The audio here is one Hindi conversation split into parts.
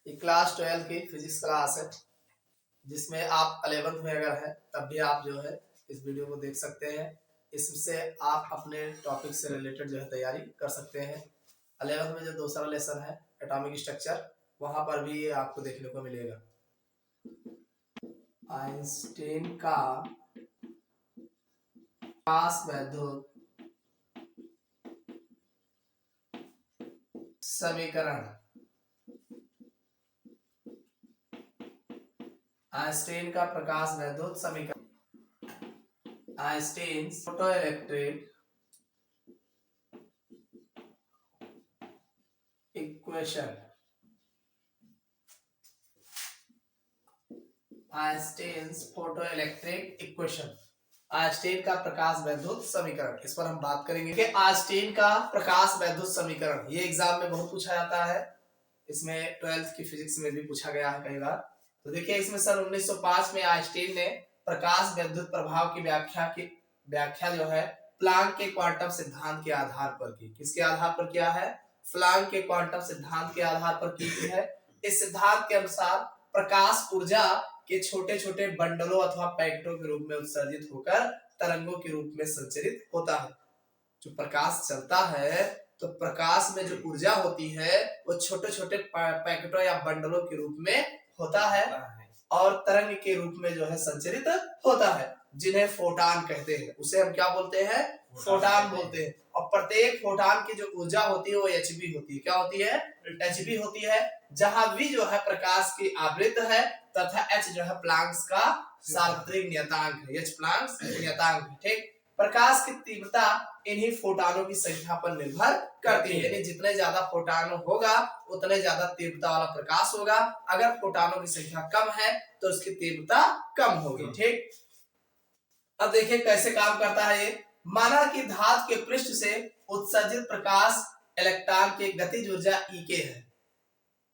ये क्लास 12 की फिजिक्स क्लास है, जिसमें आप 11th में अगर है तब भी आप जो है इस वीडियो को देख सकते हैं। इससे आप अपने टॉपिक से रिलेटेड जो है तैयारी कर सकते हैं। 11th में जो दूसरा लेसन है एटॉमिक स्ट्रक्चर, वहां पर भी ये आपको देखने को मिलेगा। आइंस्टीन का प्रकाश वैद्युत समीकरण। आइंस्टीन का प्रकाश वैद्युत समीकरण। Einstein photoelectric equation. Einstein photoelectric equation, Einstein का प्रकाश वैद्युत समीकरण, इस पर हम बात करेंगे कि आइंस्टीन का प्रकाश वैद्युत समीकरण। ये एग्जाम में बहुत पूछा जाता है, इसमें 12th की फिजिक्स में भी पूछा गया है कई बार। तो देखिए, इसमें सन 1905 में आइंस्टीन ने प्रकाश वैद्युत प्रभाव की व्याख्या जो है प्लांक के क्वांटम सिद्धांत के आधार पर की। किसके आधार पर किया है? प्लांक के क्वांटम सिद्धांत के आधार पर की है। इस सिद्धांत के अनुसार प्रकाश ऊर्जा के छोटे छोटे बंडलों अथवा पैकेटों के रूप में उत्सर्जित होकर तरंगों के रूप में संचरित होता है। जो प्रकाश चलता है तो प्रकाश में जो ऊर्जा होती है वो छोटे छोटे पैकेटों या बंडलों के रूप में होता है और तरंग के रूप में जो है संचरित होता है, जिन्हें फोटान कहते हैं। उसे हम क्या बोलते हैं? फोटान बोलते हैं। और प्रत्येक फोटान की जो ऊर्जा होती है वो एचबी होती है। क्या होती है? एचबी होती है। जहां वी जो है प्रकाश की आवृत्ति है तथा एच जो है प्लांक्स का सार्वत्रिक नियतांक है। एच प्लांक्स नियतांक है। ठीक। प्रकाश की तीव्रता इन्हीं फोटानों की संख्या पर निर्भर करती है, यानी जितने ज्यादा फोटान होगा उतने ज्यादा तीव्रता वाला प्रकाश होगा। अगर फोटानों की संख्या कम है तो उसकी तीव्रता कम होगी। ठीक। अब देखिए कैसे काम करता है ये। माना कि धातु के पृष्ठ से उत्सर्जित प्रकाश इलेक्ट्रॉन की गतिज ऊर्जा E है।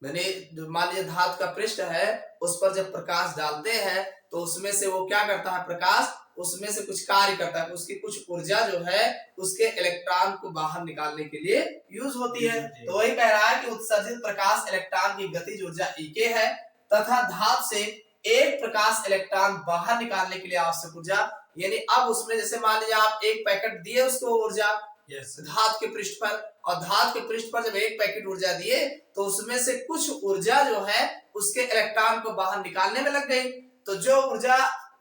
मैंने मान लीजिए धातु का पृष्ठ है, उस पर जब प्रकाश डालते हैं तो उसमें से वो क्या करता है? प्रकाश उसमें से कुछ कार्य करता है, उसकी कुछ ऊर्जा जो है उसके इलेक्ट्रॉन को बाहर निकालने के लिए यूज होती है। तो वही कह रहा है कि उत्सर्जित प्रकाश इलेक्ट्रॉन की गतिज ऊर्जा E है तथा धातु से एक प्रकाश इलेक्ट्रॉन बाहर निकालने के लिए आवश्यक ऊर्जा, यानी अब उसमें जैसे मान लीजिए आप एक पैकेट दिए उसको ऊर्जा धातु के पृष्ठ पर, और धातु के पृष्ठ पर जब एक पैकेट ऊर्जा दिए तो उसमें से कुछ ऊर्जा जो है उसके इलेक्ट्रॉन को बाहर निकालने में लग गई। तो जो ऊर्जा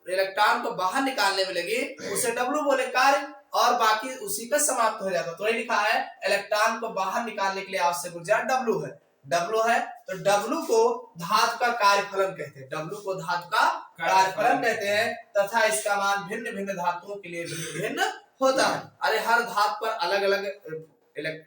इलेक्ट्रॉन को बाहर निकालने में लगी उसे W बोले कार्य, और बाकी उसी पे समाप्त हो जाता। तो ये लिखा है इलेक्ट्रॉन को बाहर निकालने के लिए आवश्यक ऊर्जा W है। W है तो W को धातु का कार्यफलन कहते हैं। W को धातु का कार्यफलन कहते हैं तथा इसका मान भिन्न भिन्न धातुओं के लिए भिन्न भिन्न होता है। अरे हर धातु पर अलग अलग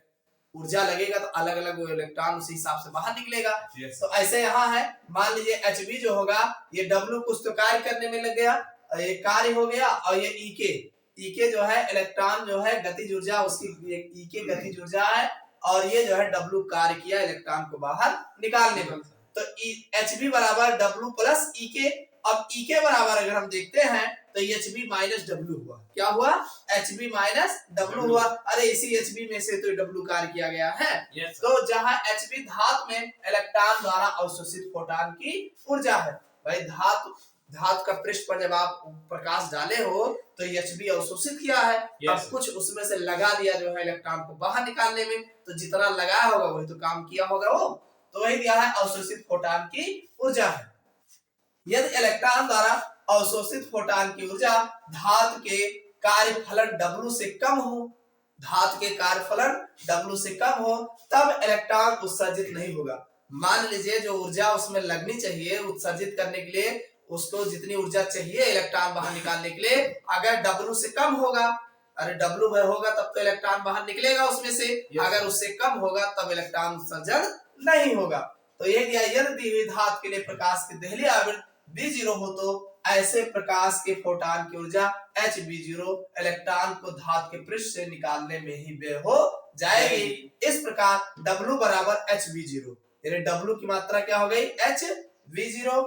ऊर्जा लगेगा तो अलग अलग वो इलेक्ट्रॉन उसी हिसाब से बाहर निकलेगा। तो ऐसे यहाँ है, मान लीजिए Hb जो होगा ये W कुछ तो कार्य करने में लग गया, ये कार्य हो गया, और ये Ek जो है इलेक्ट्रॉन जो है गतिज ऊर्जा उसकी Ek गतिज ऊर्जा है, और ये जो है W कार्य किया इलेक्ट्रॉन को बाहर निकालने में। तो Hb बराबर W प्लस Ek। अब Ek बराबर अगर हम देखते हैं तो Hb माइनस W हुआ। क्या हुआ? Hb माइनस W हुआ। अरे इसी Hb में से तो W कार्य किया गया है। तो जहां Hb धातु में इलेक्ट्रॉन द्वारा अवशोषित फोटॉन की ऊर्जा है। भाई धातु का पृष्ठ पर जब आप प्रकाश डाले हो तो Hb अवशोषित किया है। अब कुछ उसमें से लगा दिया जो है इलेक्ट्रॉन को बाहर निकालने में, तो जितना लगाया होगा वही तो काम किया होगा वो, तो वही दिया है अवशोषित फोटॉन की ऊर्जा है। यदि इलेक्ट्रॉन द्वारा अवशोषित फोटॉन की ऊर्जा धातु के कार्यफलन W से कम हो, धातु के कार्यफलन W से कम हो, तब इलेक्ट्रॉन उत्सर्जित नहीं होगा। मान लीजिए जो ऊर्जा उसमें लगनी चाहिए उत्सर्जित करने के लिए, उसको जितनी ऊर्जा चाहिए इलेक्ट्रॉन बाहर निकालने के लिए, अगर W से कम होगा, अरे W भर होगा तब तो इलेक्ट्रॉन बाहर निकलेगा उसमें से, अगर उससे कम होगा तब इलेक्ट्रॉन उत्सर्जन नहीं होगा। तो ये दिया, यदि हुई धातु के लिए प्रकाश की देहली आवृत्ति B0 हो तो ऐसे प्रकाश के फोटॉन की ऊर्जा Hb0 इलेक्ट्रॉन को धातु के पृष्ठ से निकालने में ही व्यय हो जाएगी। इस प्रकार W बराबर Hb0, यानी W की मात्रा क्या हो गई? Hb0।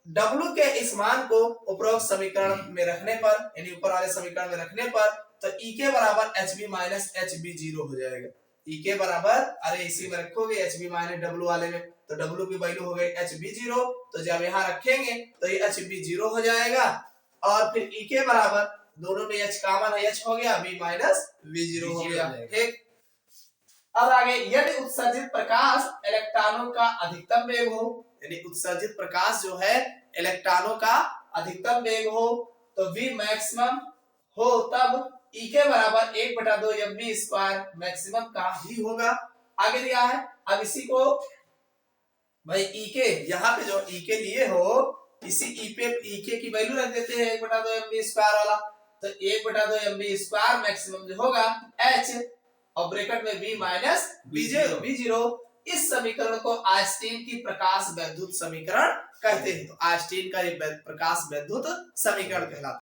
W के इस मान को उपरोक्त समीकरण में रखने पर, यानी ऊपर वाले समीकरण में रखने पर, तो Ek बराबर Hb माइनस Hb0 हो जाएगा। ई के बराबर, अरे इसी में रखोगे एच बी माइनस डब्ल्यू वाले में, तो डब्ल्यू की वैल्यू हो गई एच बी 0, तो जब यहाँ रखेंगे तो ये एच बी 0 हो जाएगा, और फिर ई के बराबर दोनों में एच कॉमन है, एच हो गया, बी माइनस वी 0 हो गया। ठीक, अब आगे, यदि उत्सर्जित प्रकाश इलेक्ट्रॉनों का अधिकतम वेग हो, यानी उत्सर्जित प्रकाश जो है इलेक्ट्रॉनों का अधिकतम वेग हो, तो V मैक्सिमम हो, तब E के बराबर 1/2 mv स्क्वायर मैक्सिमम का ही होगा। आगे दिया है, अब इसी को भाई E के यहाँ पे जो E के लिए हो, इसी E पे E के की वैल्यू रख देते हैं 1/2 mv स्क्वायर वाला, तो 1/2 mv स्क्वायर मैक्सिमम जो होगा H और ब्रैकेट में V माइनस V0। इस समीकरण को आइंस्टीन की प्रकाश वैद्युत समीकरण कहते हैं। तो आइंस्टीन का ये प्रकाश वैद्युत समीकरण कहलाता है।